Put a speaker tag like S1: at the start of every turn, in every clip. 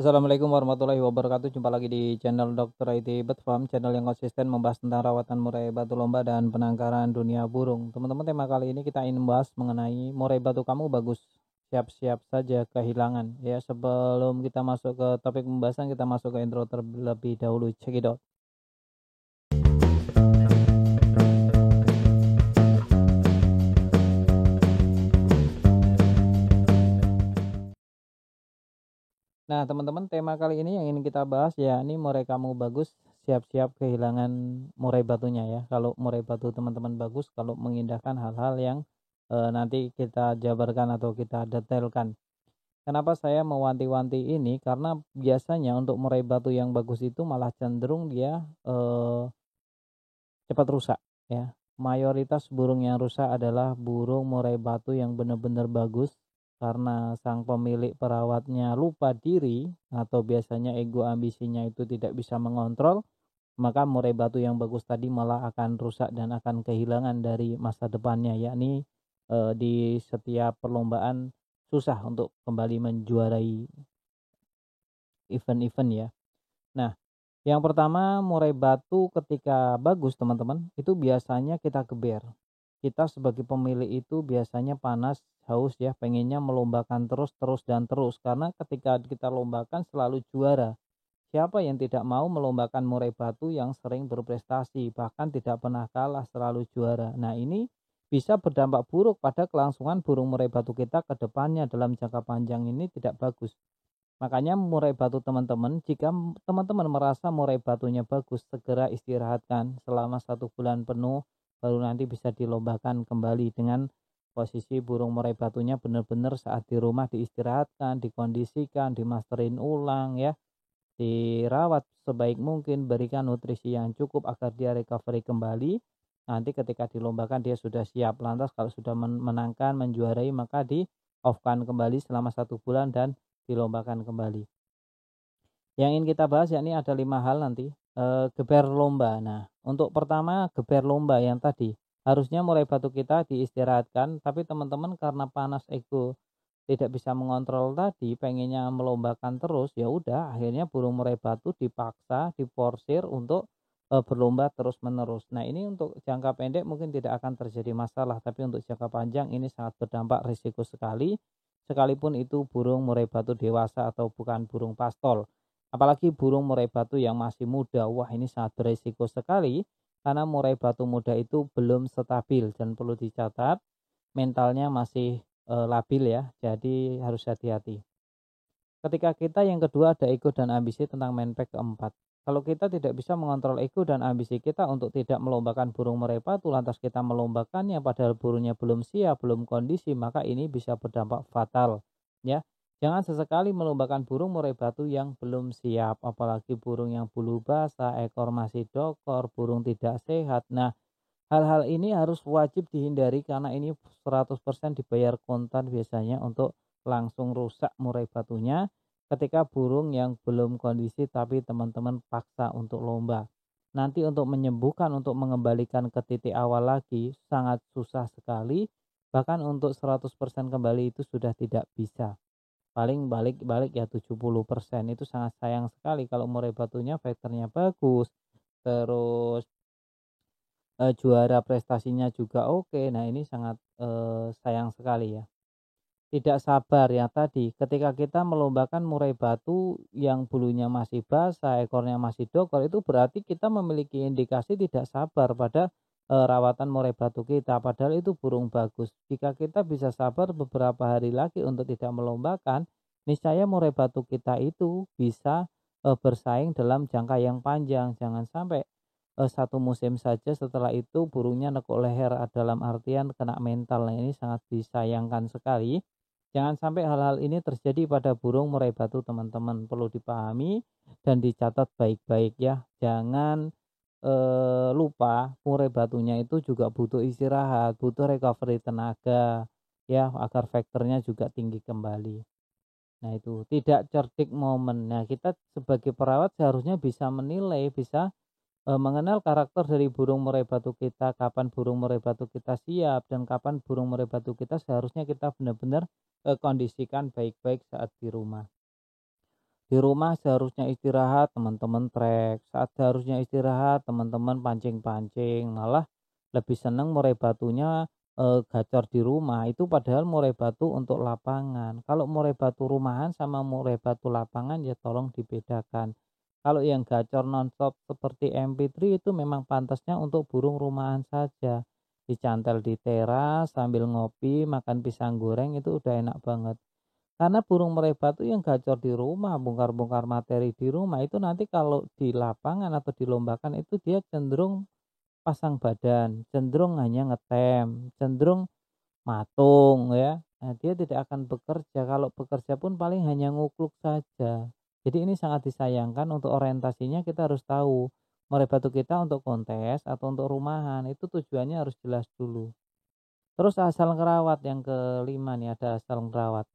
S1: Assalamualaikum warahmatullahi wabarakatuh. Jumpa lagi di channel Dr. IT Bird Farm, channel yang konsisten membahas tentang rawatan murai batu lomba dan penangkaran dunia burung. Teman-teman, tema kali ini kita ingin membahas mengenai murai batu kamu bagus, siap-siap saja kehilangan. Ya, sebelum kita masuk ke topik pembahasan, kita masuk ke intro terlebih dahulu. Check it out. Nah, teman-teman, tema kali ini yang ingin kita bahas ya, ini murai kamu bagus, siap-siap kehilangan murai batunya ya. Kalau murai batu teman-teman bagus, kalau mengindahkan hal-hal yang nanti kita jabarkan atau kita detailkan. Kenapa saya mewanti-wanti ini? Karena biasanya untuk murai batu yang bagus itu malah cenderung dia cepat rusak ya. Mayoritas burung yang rusak adalah burung murai batu yang benar-benar bagus karena sang pemilik perawatnya lupa diri atau biasanya ego ambisinya itu tidak bisa mengontrol, maka murai batu yang bagus tadi malah akan rusak dan akan kehilangan dari masa depannya, yakni di setiap perlombaan susah untuk kembali menjuarai event-event ya. Nah, yang pertama, murai batu ketika bagus teman-teman, itu biasanya kita geber. Kita sebagai pemilik itu biasanya panas, haus ya, pengennya melombakan terus, terus, dan terus. Karena ketika kita lombakan selalu juara. Siapa yang tidak mau melombakan murai batu yang sering berprestasi, bahkan tidak pernah kalah, selalu juara. Nah, ini bisa berdampak buruk pada kelangsungan burung murai batu kita ke depannya dalam jangka panjang ini tidak bagus. Makanya murai batu teman-teman, jika teman-teman merasa murai batunya bagus, segera istirahatkan selama 1 bulan penuh, baru nanti bisa dilombakan kembali dengan posisi burung murai batunya benar-benar saat di rumah diistirahatkan, dikondisikan, dimasterin ulang ya, dirawat sebaik mungkin, berikan nutrisi yang cukup agar dia recovery kembali. Nanti ketika dilombakan dia sudah siap. Lantas kalau sudah menangkan, menjuarai, maka di off-kan kembali selama 1 bulan dan dilombakan kembali. Yang ingin kita bahas yakni ada 5 hal nanti. Geber lomba. Nah, untuk pertama geber lomba yang tadi, harusnya murai batu kita diistirahatkan, tapi teman-teman karena panas ego tidak bisa mengontrol tadi, pengennya melombakan terus, ya udah akhirnya burung murai batu dipaksa, diforsir untuk berlomba terus-menerus. Nah, ini untuk jangka pendek mungkin tidak akan terjadi masalah, tapi untuk jangka panjang ini sangat berdampak risiko sekali, sekalipun itu burung murai batu dewasa atau bukan burung pastol. Apalagi burung murai batu yang masih muda, wah ini sangat berisiko sekali, karena murai batu muda itu belum stabil dan perlu dicatat mentalnya masih labil ya, jadi harus hati-hati. Ketika kita yang kedua ada ego dan ambisi tentang menpek keempat. Kalau kita tidak bisa mengontrol ego dan ambisi kita untuk tidak melombakan burung murai batu, lantas kita melombakannya padahal burungnya belum siap, belum kondisi, maka ini bisa berdampak fatal ya. Jangan sesekali melombakan burung murai batu yang belum siap, apalagi burung yang bulu basah, ekor masih dokor, burung tidak sehat. Nah, hal-hal ini harus wajib dihindari karena ini 100% dibayar kontan biasanya untuk langsung rusak murai batunya ketika burung yang belum kondisi tapi teman-teman paksa untuk lomba. Nanti untuk menyembuhkan, untuk mengembalikan ke titik awal lagi sangat susah sekali. Bahkan untuk 100% kembali itu sudah tidak bisa. Paling balik-balik ya 70%. Itu sangat sayang sekali kalau murai batunya faktornya bagus. Terus juara prestasinya juga oke. Nah, ini sangat, sayang sekali ya. Tidak sabar ya tadi, ketika kita melombakan murai batu yang bulunya masih basah, ekornya masih dokor, itu berarti kita memiliki indikasi tidak sabar pada, rawatan murai batu kita, padahal itu burung bagus. Jika kita bisa sabar beberapa hari lagi untuk tidak melombakan, niscaya murai batu kita itu bisa, bersaing dalam jangka yang panjang. Jangan sampai 1 musim saja setelah itu burungnya nekuk leher, dalam artian kena mental. Nah, ini sangat disayangkan sekali. Jangan sampai hal-hal ini terjadi pada burung murai batu teman-teman. Perlu dipahami dan dicatat baik-baik ya. Jangan lupa murai batunya itu juga butuh istirahat, butuh recovery tenaga ya, agar faktornya juga tinggi kembali. Nah, itu tidak cerdik momen. Nah, kita sebagai perawat seharusnya bisa menilai, bisa mengenal karakter dari burung murai batu kita, kapan burung murai batu kita siap dan kapan burung murai batu kita seharusnya kita benar-benar kondisikan baik-baik saat di rumah. Di rumah seharusnya istirahat, teman-teman trek, saat seharusnya istirahat, teman-teman pancing-pancing, malah lebih seneng murai batunya, gacor di rumah, itu padahal murai batu untuk lapangan. Kalau murai batu rumahan sama murai batu lapangan ya tolong dibedakan. Kalau yang gacor nonstop seperti MP3 itu memang pantasnya untuk burung rumahan saja. Dicantel di teras sambil ngopi, makan pisang goreng itu udah enak banget. Karena burung murai batu yang gacor di rumah, bongkar-bongkar materi di rumah itu nanti kalau di lapangan atau dilombakan itu dia cenderung pasang badan, cenderung hanya ngetem, cenderung matung ya. Nah, dia tidak akan bekerja, kalau bekerja pun paling hanya ngukluk saja. Jadi ini sangat disayangkan, untuk orientasinya kita harus tahu, murai batu kita untuk kontes atau untuk rumahan, itu tujuannya harus jelas dulu. Terus asal ngerawat yang kelima nih, ada asal ngerawat.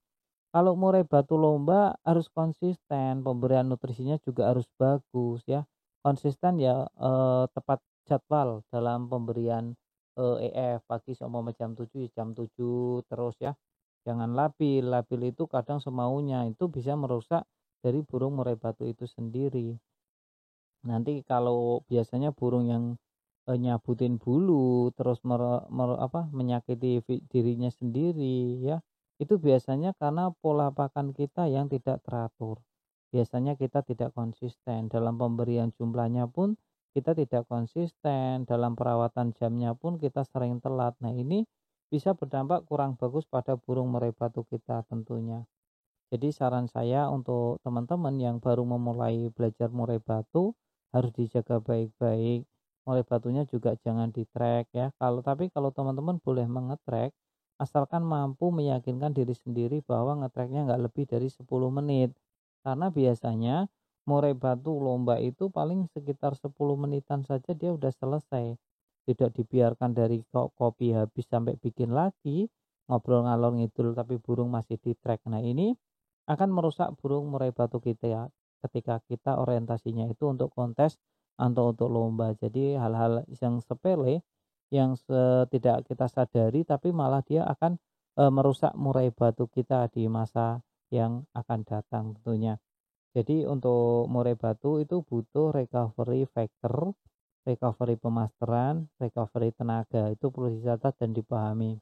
S1: Kalau murai batu lomba harus konsisten, pemberian nutrisinya juga harus bagus ya. Konsisten ya, tepat jadwal dalam pemberian, EF pagi seumpama jam 7 ya jam 7 terus ya. Jangan labil, labil itu kadang semaunya, itu bisa merusak dari burung murai batu itu sendiri. Nanti kalau biasanya burung yang, nyabutin bulu, terus menyakiti dirinya sendiri ya, itu biasanya karena pola pakan kita yang tidak teratur. Biasanya kita tidak konsisten, dalam pemberian jumlahnya pun kita tidak konsisten, dalam perawatan jamnya pun kita sering telat. Nah, ini bisa berdampak kurang bagus pada burung murai batu kita tentunya. Jadi saran saya untuk teman-teman yang baru memulai belajar murai batu harus dijaga baik-baik. Murai batunya juga jangan di-track ya. Kalau teman-teman boleh mengetrek asalkan mampu meyakinkan diri sendiri bahwa ngetreknya nggak lebih dari 10 menit. Karena biasanya murai batu lomba itu paling sekitar 10 menitan saja dia udah selesai. Tidak dibiarkan dari kopi habis sampai bikin lagi, ngobrol ngalor ngidul tapi burung masih di-track. Nah, ini akan merusak burung murai batu kita ya, ketika kita orientasinya itu untuk kontes atau untuk lomba. Jadi hal-hal yang sepele yang tidak kita sadari tapi malah dia akan, merusak murai batu kita di masa yang akan datang tentunya. Jadi untuk murai batu itu butuh recovery factor, recovery pemasteran, recovery tenaga, itu perlu dicatat dan dipahami.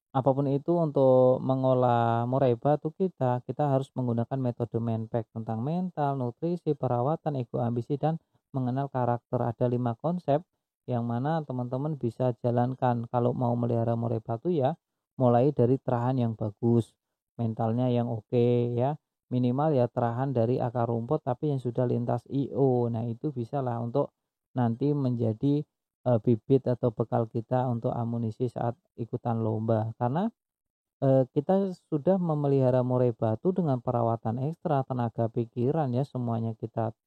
S1: Apapun itu untuk mengolah murai batu kita harus menggunakan metode Menpack tentang mental, nutrisi, perawatan, ego, ambisi, dan mengenal karakter. Ada 5 konsep yang mana teman-teman bisa jalankan kalau mau melihara murai batu ya, mulai dari terahan yang bagus, mentalnya yang oke ya, minimal ya terahan dari akar rumput tapi yang sudah lintas IO. Nah, itu bisa lah untuk nanti menjadi bibit atau bekal kita untuk amunisi saat ikutan lomba. Karena, kita sudah memelihara murai batu dengan perawatan ekstra, tenaga pikiran ya semuanya kita,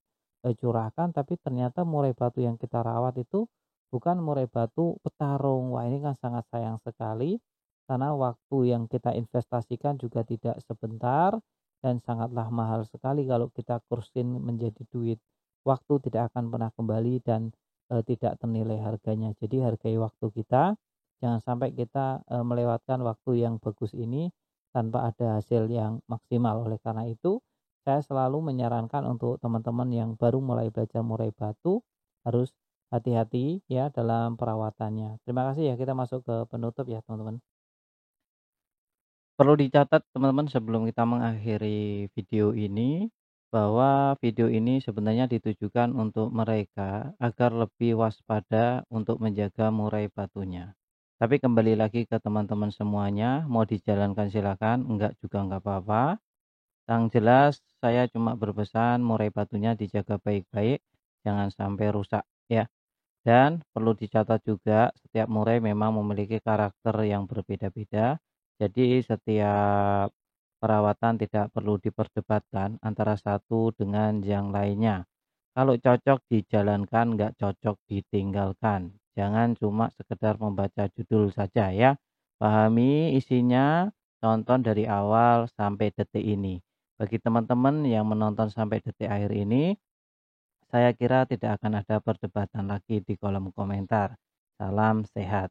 S1: curahkan, tapi ternyata murai batu yang kita rawat itu bukan murai batu petarung. Wah, ini kan sangat sayang sekali, karena waktu yang kita investasikan juga tidak sebentar dan sangatlah mahal sekali kalau kita kursin menjadi duit. Waktu tidak akan pernah kembali dan, tidak ternilai harganya. Jadi hargai waktu kita, jangan sampai kita, melewatkan waktu yang bagus ini tanpa ada hasil yang maksimal. Oleh karena itu, saya selalu menyarankan untuk teman-teman yang baru mulai belajar murai batu harus hati-hati ya dalam perawatannya. Terima kasih ya, kita masuk ke penutup ya teman-teman. Perlu dicatat teman-teman sebelum kita mengakhiri video ini, bahwa video ini sebenarnya ditujukan untuk mereka agar lebih waspada untuk menjaga murai batunya. Tapi kembali lagi ke teman-teman semuanya, mau dijalankan silakan, enggak juga enggak apa-apa. Yang jelas saya cuma berpesan murai batunya dijaga baik-baik, jangan sampai rusak ya. Dan perlu dicatat juga setiap murai memang memiliki karakter yang berbeda-beda. Jadi setiap perawatan tidak perlu diperdebatkan antara satu dengan yang lainnya. Kalau cocok dijalankan, nggak cocok ditinggalkan. Jangan cuma sekedar membaca judul saja ya. Pahami isinya, tonton dari awal sampai detik ini. Bagi teman-teman yang menonton sampai detik akhir ini, saya kira tidak akan ada perdebatan lagi di kolom komentar. Salam sehat.